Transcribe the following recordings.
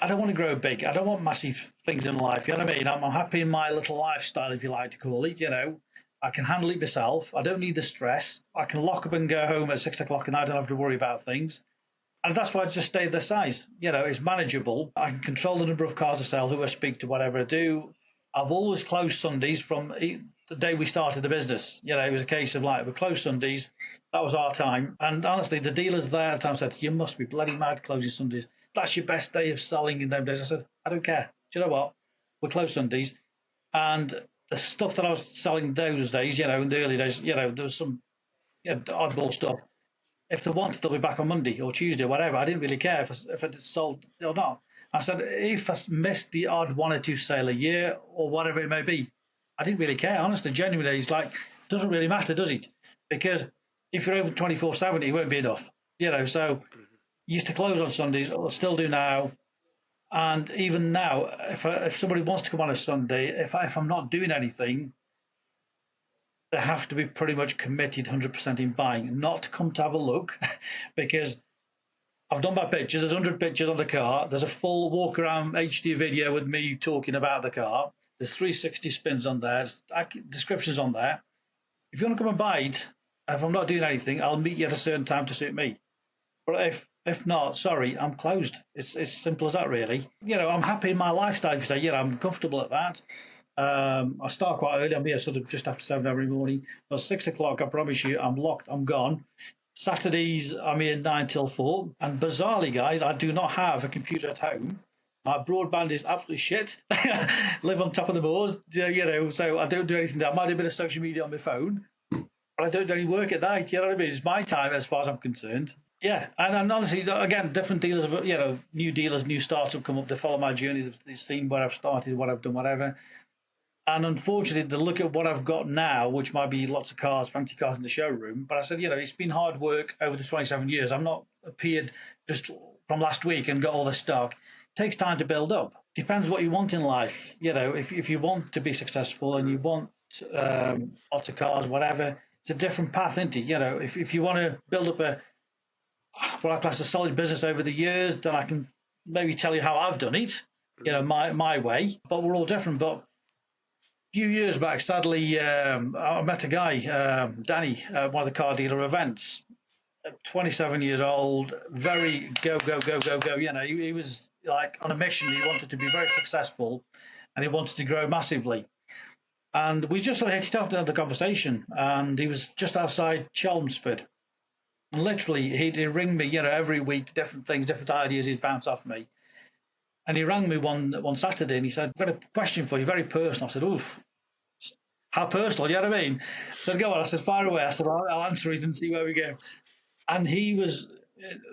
I don't want to grow big. I don't want massive things in life. You know what I mean? I'm happy in my little lifestyle, if you like to call it. I can handle it myself. I don't need the stress. I can lock up and go home at 6 o'clock and I don't have to worry about things. And that's why I just stay the size. It's manageable. I can control the number of cars I sell, who I speak to, whatever I do. I've always closed Sundays from the day we started the business. It was a case of we closed Sundays. That was our time. And honestly, the dealers there at the time said, you must be bloody mad closing Sundays. That's your best day of selling in those days. I said, I don't care. Do you know what? We close Sundays. And the stuff that I was selling those days, in the early days, there was some oddball stuff. If they wanted, they'll be back on Monday or Tuesday or whatever. I didn't really care if it sold or not. I said, if I missed the odd one or two sale a year or whatever it may be, I didn't really care. Honestly, genuinely, it's it doesn't really matter, does it? Because if you're over 24/7, it won't be enough. So used to close on Sundays, or still do now. And even now, if somebody wants to come on a Sunday, if I'm not doing anything, they have to be pretty much committed 100% in buying, not to come to have a look, because I've done my pictures. There's 100 pictures on the car. There's a full walk around HD video with me talking about the car. There's 360 spins on there. Descriptions on there. If you want to come and buy it, if I'm not doing anything, I'll meet you at a certain time to suit me. But if not, sorry, I'm closed. It's simple as that, really. I'm happy in my lifestyle. If you say, I'm comfortable at that. I start quite early. I'm here sort of just after 7 every morning. But 6 o'clock, I promise you, I'm locked. I'm gone. Saturdays, I'm here 9 till 4. And bizarrely, guys, I do not have a computer at home. My broadband is absolutely shit. Live on top of the moors, so I don't do anything there. I might do a bit of social media on my phone, but I don't do any work at night. You know what I mean? It's my time as far as I'm concerned. Yeah, and honestly, again, different dealers, new dealers, new startups come up. They follow my journey. They've seen where I've started, what I've done, whatever. And unfortunately, they look at what I've got now, which might be lots of cars, fancy cars in the showroom. But I said, it's been hard work over the 27 years. I'm not appeared just from last week and got all this stock. It takes time to build up. Depends what you want in life. If you want to be successful and you want lots of cars, whatever, it's a different path, isn't it? If you want to build up what I class a solid business over the years, then I can maybe tell you how I've done it, my way. But we're all different. But few years back, sadly, I met a guy, Danny, one of the car dealer events, 27 years old, very go. He was on a mission. He wanted to be very successful and he wanted to grow massively. And we just sort of hit it off the conversation. And he was just outside Chelmsford. And literally, he'd ring me, every week, different things, different ideas he'd bounce off me. And he rang me one Saturday and he said, I've got a question for you, very personal. I said, oof, how personal, you know what I mean? I said, go on. I said, fire away. I said, I'll answer it and see where we go. And he was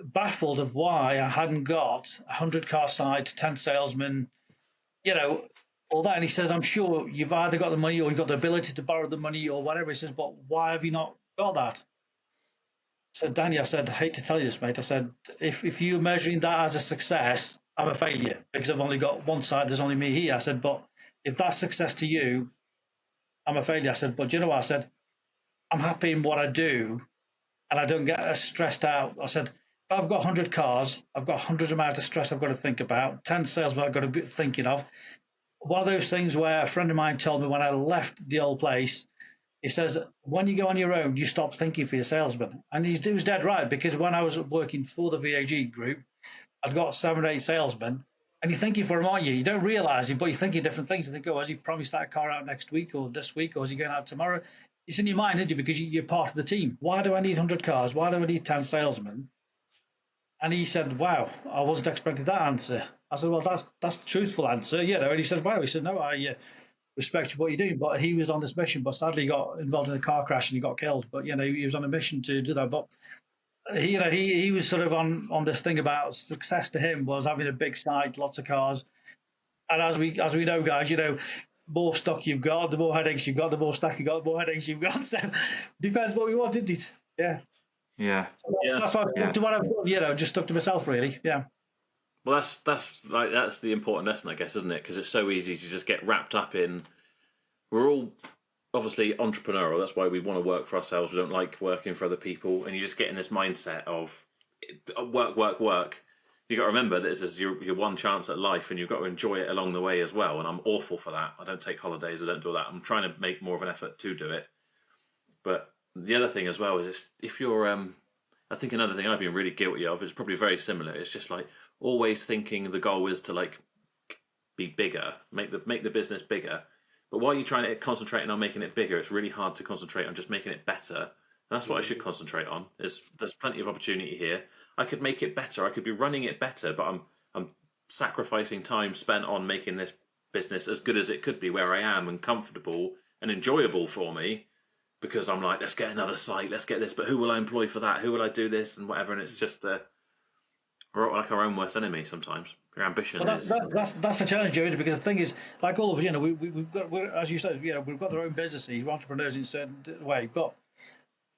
baffled of why I hadn't got 100 car site, 10 salesmen, all that. And he says, I'm sure you've either got the money or you've got the ability to borrow the money or whatever. He says, but why have you not got that? I said, Danny, I said, I hate to tell you this, mate. I said, if you're measuring that as a success, I'm a failure because I've only got one side. There's only me here. I said, but if that's success to you, I'm a failure. I said, but do you know what? I said, I'm happy in what I do and I don't get stressed out. I said, if I've got 100 cars, I've got 100 amount of stress I've got to think about, 10 salesmen I've got to be thinking of. One of those things where a friend of mine told me when I left the old place, he says, when you go on your own, you stop thinking for your salesman. And he was dead right, because when I was working for the VAG group, I'd got 7 or 8 salesmen, and you're thinking for them, aren't you? You don't realise it, but you're thinking different things. You think, has he promised that car out next week or this week, or is he going out tomorrow? It's in your mind, isn't it? Because you're part of the team. Why do I need 100 cars? Why do I need 10 salesmen? And he said, wow, I wasn't expecting that answer. I said, well, that's the truthful answer, And he said, wow. He said, no, I respect what you're doing. But he was on this mission, but sadly got involved in a car crash and he got killed. But, he was on a mission to do that. But he was sort of on this thing about success to him was having a big site, lots of cars. And as we know, guys, more stock you've got, the more headaches you've got, the more stack you've got, the more headaches you've got. So depends what we want, isn't it? Yeah. Yeah. So that's why I stuck to what I've done, just stuck to myself, really. Yeah. Well, that's the important lesson, I guess, isn't it? Because it's so easy to just get wrapped up in. We're all obviously entrepreneurial. That's why we want to work for ourselves. We don't like working for other people, and you just get in this mindset of work, work, work. you got to remember that this is your one chance at life, and you've got to enjoy it along the way as well. And I'm awful for that. I don't take holidays. I don't do that. I'm trying to make more of an effort to do it. But the other thing as well is if you're, I think another thing I've been really guilty of is probably very similar. It's just like always thinking the goal is to like be bigger, make the business bigger. But while you're trying to concentrate on making it bigger, it's really hard to concentrate on just making it better. And that's what I should concentrate on. There's plenty of opportunity here. I could make it better. I could be running it better, but I'm sacrificing time spent on making this business as good as it could be where I am and comfortable and enjoyable for me. Because I'm like, let's get another site, let's get this, but who will I employ for that? Who will I do this and whatever? And it's just we're like our own worst enemy sometimes. Your ambition is. That's the challenge, Joey, because the thing is, like all of us, we've got, as you said, we've got their own businesses, we're entrepreneurs in a certain way, but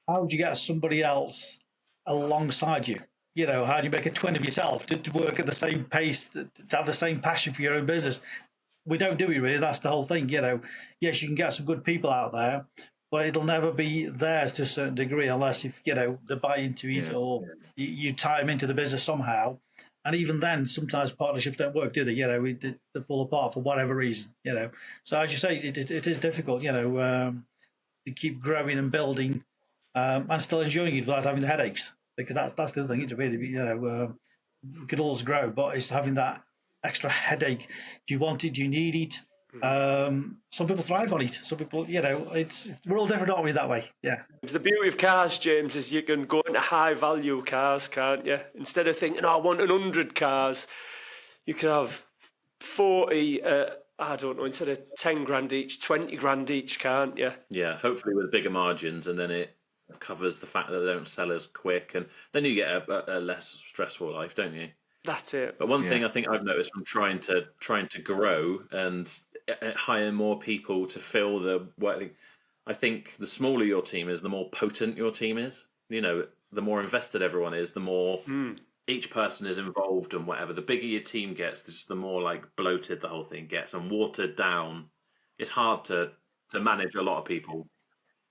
how would you get somebody else alongside you? How do you make a twin of yourself to work at the same pace, to have the same passion for your own business? We don't do it really. That's the whole thing. Yes, you can get some good people out there, but it'll never be theirs to a certain degree unless if they buy into it or you tie them into the business somehow. And even then, sometimes partnerships don't work, do they? They fall apart for whatever reason. So as you say, it is difficult. To keep growing and building and still enjoying it without having the headaches, because that's the other thing. It's really we could always grow, but it's having that extra headache. Do you want it? Do you need it? Some people thrive on it. Some people, we're all different, aren't we, that way? Yeah. The beauty of cars, James, is you can go into high value cars, can't you? Instead of thinking, I want 100 cars, you can have 40, I don't know, instead of 10 grand each, 20 grand each, can't you? Yeah, hopefully with bigger margins, and then it covers the fact that they don't sell as quick, and then you get a less stressful life, don't you? That's it. But one thing I think I've noticed from trying to grow and hire more people to fill the work, I think the smaller your team is, the more potent your team is. The more invested everyone is, the more each person is involved and whatever. The bigger your team gets, just the more like bloated the whole thing gets and watered down. It's hard to manage a lot of people.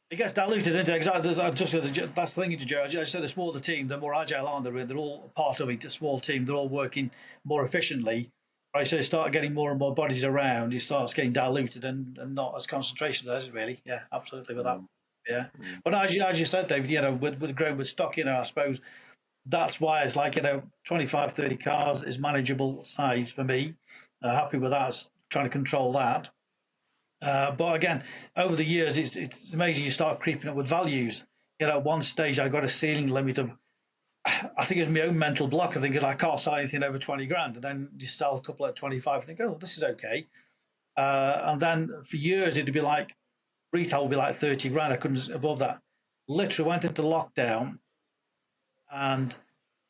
It gets diluted into exactly. That's the thing, Joe. As I said, the smaller the team, the more agile aren't they? They're all part of it. A small team, they're all working more efficiently. Right, so they start getting more and more bodies around. It starts getting diluted and not as concentration as it really. Yeah, absolutely with that. Yeah, but as you said, David, with growing with stock, I suppose that's why it's like 25, 30 cars is manageable size for me. Happy with that. Trying to control that. But again, over the years, it's amazing. You start creeping up with values. At one stage, I got a ceiling limit of, I think it was my own mental block. I think I can't sell anything over 20 grand. And then you sell a couple at 25. I think, oh, this is okay. And then for years, it'd be like, retail would be like 30 grand. I couldn't above that. Literally went into lockdown and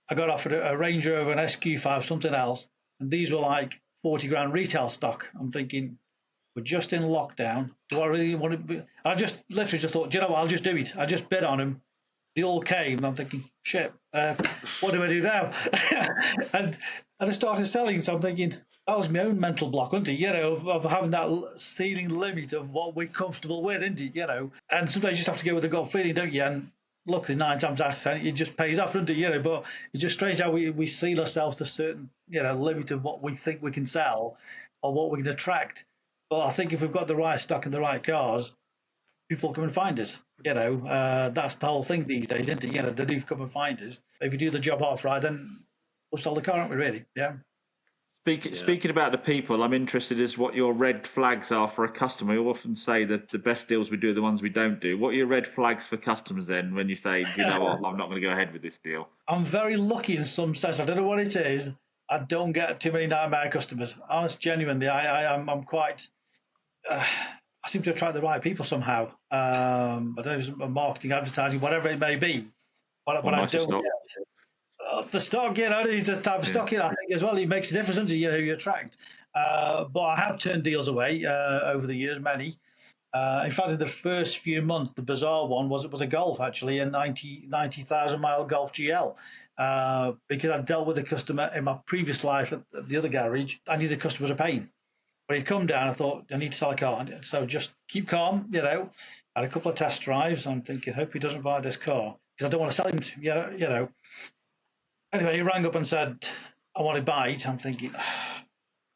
I got offered a Range Rover, an SQ5, something else. And these were like 40 grand retail stock. I'm thinking, we're just in lockdown. Do I really want to be? I just literally just thought, what? I'll just do it. I just bid on them. They all came. And I'm thinking, shit, what do I do now? and I started selling. So I'm thinking, that was my own mental block, wasn't it? Of having that ceiling limit of what we're comfortable with, isn't it? And sometimes you just have to go with the gut feeling, don't you? And luckily, 9 times out of 10, it just pays off, doesn't it? But it's just strange how we seal ourselves to a certain, limit of what we think we can sell or what we can attract. But I think if we've got the right stock and the right cars, people come and find us. That's the whole thing these days, isn't it? They do come and find us. If you do the job half right, then we'll sell the car, aren't we, really? Yeah. Speaking about the people, I'm interested as what your red flags are for a customer. You often say that the best deals we do are the ones we don't do. What are your red flags for customers then when you say, what, I'm not going to go ahead with this deal? I'm very lucky in some sense. I don't know what it is. I don't get too many nightmare customers. Honest, genuinely, I'm quite... I seem to attract the right people somehow. I don't know if it's marketing, advertising, whatever it may be. But I don't get the stock, it's just type of stock, I think as well. It makes a difference, doesn't it, who you attract. But I have turned deals away over the years, many. In fact, in the first few months, the bizarre one was a Golf, actually, a 90,000 mile Golf GL. Because I dealt with a customer in my previous life at the other garage. I knew the customer was a pain. But he'd come down, I thought, I need to sell a car. So just keep calm, Had a couple of test drives. I'm thinking, hope he doesn't buy this car because I don't want to sell him, Anyway, he rang up and said, I want to buy it. I'm thinking, I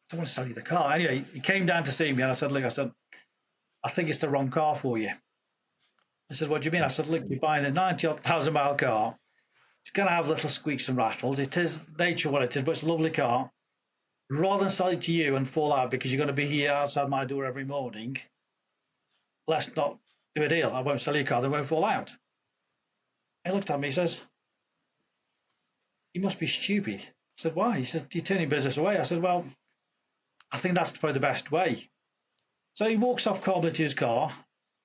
don't want to sell you the car. Anyway, he came down to see me and I said, look, I think it's the wrong car for you. He said, what do you mean? I said, look, you're buying a 90,000 mile car. It's going to have little squeaks and rattles. It is nature what it is, but it's a lovely car. Rather than sell it to you and fall out because you're going to be here outside my door every morning, let's not do a deal. I won't sell you a car that won't fall out. He looked at me, he says, you must be stupid. I said, why? He said, you're turning business away. I said, well, I think that's probably the best way. So he walks off calmly to his car,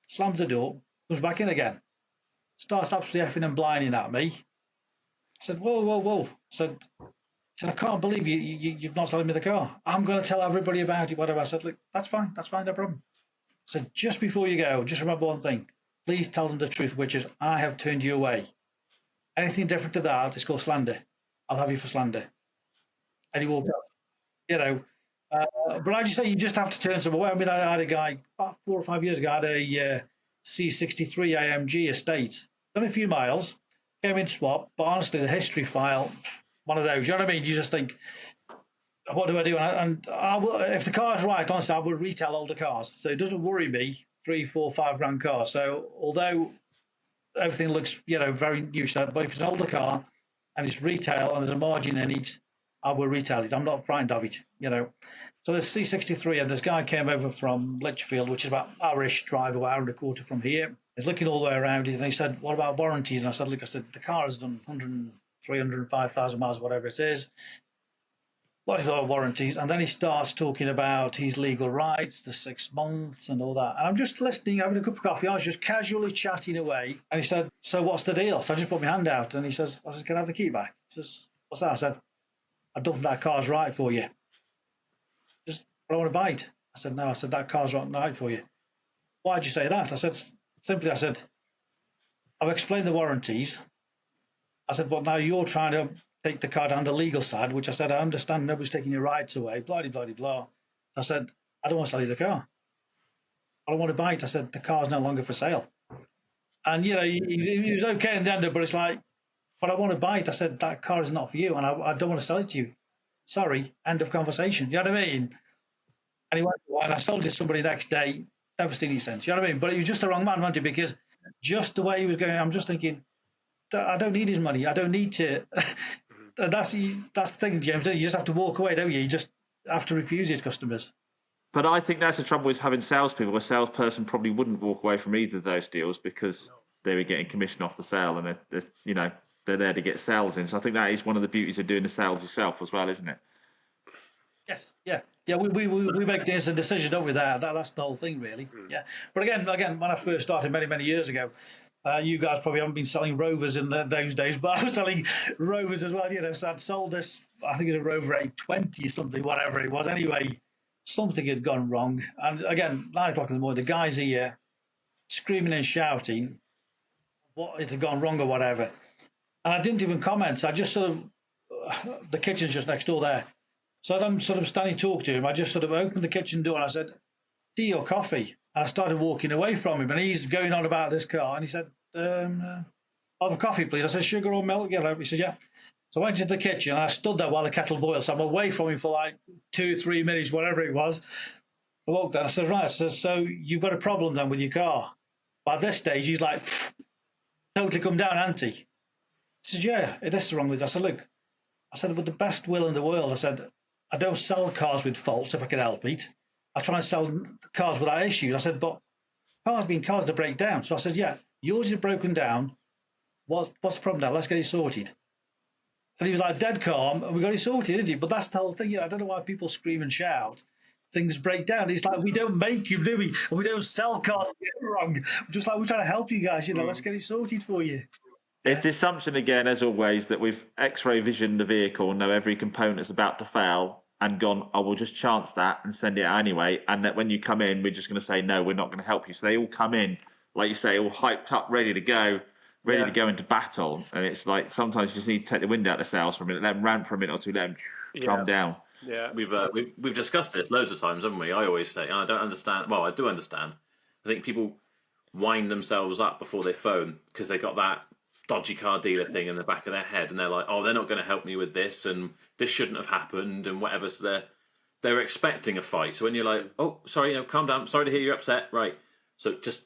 slams the door, comes back in again, starts absolutely effing and blinding at me. I said, whoa, whoa, whoa. I said, I can't believe you're not selling me the car. I'm going to tell everybody about it, whatever. I said, look, that's fine, no problem. I said, just before you go, just remember one thing. Please tell them the truth, which is I have turned you away. Anything different to that is called slander. I'll have you for slander. And he walked up, you know. But I just say you just have to turn some away. I mean, I had a guy about 4 or 5 years ago, I had a C63 AMG estate. Done a few miles, came in swap, but honestly, the history file, one of those, you know what I mean? You just think, what do I do? And I will, if the car's right, honestly, I will retail older cars. So it doesn't worry me, 3, 4, 5 grand cars. So although everything looks, very new, but if it's an older car and it's retail and there's a margin in it, I will retail it. I'm not frightened of it, So there's C63, and this guy came over from Litchfield, which is about an hour-ish drive, about an hour and a quarter from here. He's looking all the way around it, and he said, what about warranties? And I said, look, the car has done 305,000 miles, whatever it is. What is our warranties? And then he starts talking about his legal rights, the 6 months and all that. And I'm just listening, having a cup of coffee. I was just casually chatting away. And he said, so what's the deal? So I just put my hand out, and I said, can I have the key back? He says, what's that? I said, I don't think that car's right for you. I want to buy it. I said, no. I said, that car's not right for you. Why'd you say that? I said, I've explained the warranties. I said, but now you're trying to take the car down the legal side, which I said, I understand nobody's taking your rights away, blah, blah, blah, blah. I said, I don't want to sell you the car. I don't want to buy it. I said, the car's no longer for sale. And, he was okay in the end, but it's like, but I want to buy it. I said, that car is not for you, and I don't want to sell it to you. Sorry, end of conversation. You know what I mean? And he went, and I sold it to somebody the next day, never seen any sense. You know what I mean? But he was just the wrong man, wasn't he? Because just the way he was going, I'm just thinking, I don't need his money. I don't need to. That's the thing, James. You just have to walk away, don't you? You just have to refuse his customers. But I think that's the trouble with having salespeople. A salesperson probably wouldn't walk away from either of those deals because they were getting commission off the sale, and they're there to get sales in. So I think that is one of the beauties of doing the sales yourself as well, isn't it? Yes, yeah. We make the instant decision, don't we? That's the whole thing, really. Yeah. But again, when I first started many years ago, you guys probably haven't been selling Rovers in those days, but I was selling Rovers as well. So I'd sold this, I think it was a Rover 820 or something, whatever it was. Anyway, something had gone wrong, and again, 9 o'clock in the morning, the guys are here screaming and shouting what it had gone wrong or whatever, and I didn't even comment. I just sort of, the kitchen's just next door there. So as I'm sort of standing talking to him, I just sort of opened the kitchen door and I said, tea or coffee? And I started walking away from him, and he's going on about this car. And he said, I'll have a coffee, please. I said, sugar or milk? He said, yeah. So I went into the kitchen and I stood there while the kettle boiled. So I'm away from him for like 2-3 minutes, whatever it was. I walked down. I said, right. I said, so you've got a problem then with your car? By this stage, he's like, totally come down, hasn't he? He said, yeah, it is wrong with it. I said, look, with the best will in the world, I said, I don't sell cars with faults if I can help it. I try and sell cars without issues. I said, but cars to break down. So I said, yeah, yours is broken down. What's the problem now? Let's get it sorted. And he was like dead calm, and we got it sorted, didn't he? But that's the whole thing. I don't know why people scream and shout. Things break down. It's like we don't make them, do we? And we don't sell cars and get it wrong. Just like we're trying to help you guys, let's get it sorted for you. It's the assumption again, as always, that we've X-ray visioned the vehicle, know every component's about to fail, and gone, I will just chance that and send it out anyway. And that when you come in, we're just going to say, no, we're not going to help you. So they all come in, like you say, all hyped up, ready to go into battle. And it's like sometimes you just need to take the wind out of the sails for a minute, let them rant for a minute or two, let them calm down. Yeah, we've discussed this loads of times, haven't we? I always say, and I don't understand. Well, I do understand. I think people wind themselves up before they phone because they got that dodgy car dealer thing in the back of their head, and they're like, oh, they're not going to help me with this, and this shouldn't have happened, and whatever. So they're expecting a fight. So when you're like, oh, sorry, calm down. Sorry to hear you're upset. Right. So just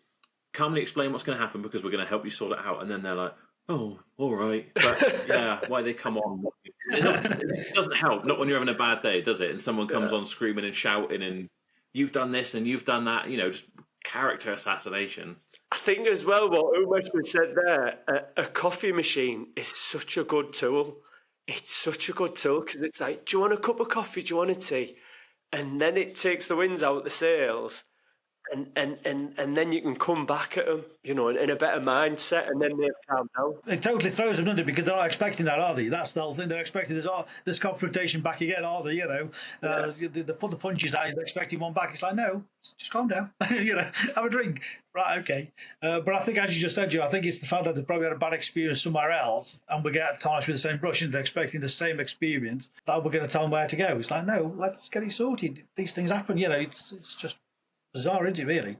calmly explain what's going to happen because we're going to help you sort it out. And then they're like, oh, all right. But yeah, why they come on? It doesn't help. Not when you're having a bad day, does it? And someone comes on screaming and shouting and you've done this and you've done that, just character assassination. I think as well what Umesh has said there, a coffee machine is such a good tool. It's such a good tool because it's like, do you want a cup of coffee? Do you want a tea? And then it takes the winds out the sails. And then you can come back at them, in a better mindset, and then they've calmed down. It totally throws them, doesn't it? Because they're not expecting that, are they? That's the whole thing. They're expecting this confrontation back again, are they? They put the punches out, they're expecting one back. It's like, no, just calm down. Have a drink. Right, okay. But I think, as you just said, Joe, I think it's the fact that they probably had a bad experience somewhere else, and we get tarnished with the same brush, and they're expecting the same experience, that we're going to tell them where to go. It's like, no, let's get it sorted. These things happen, it's just bizarre, isn't it, really?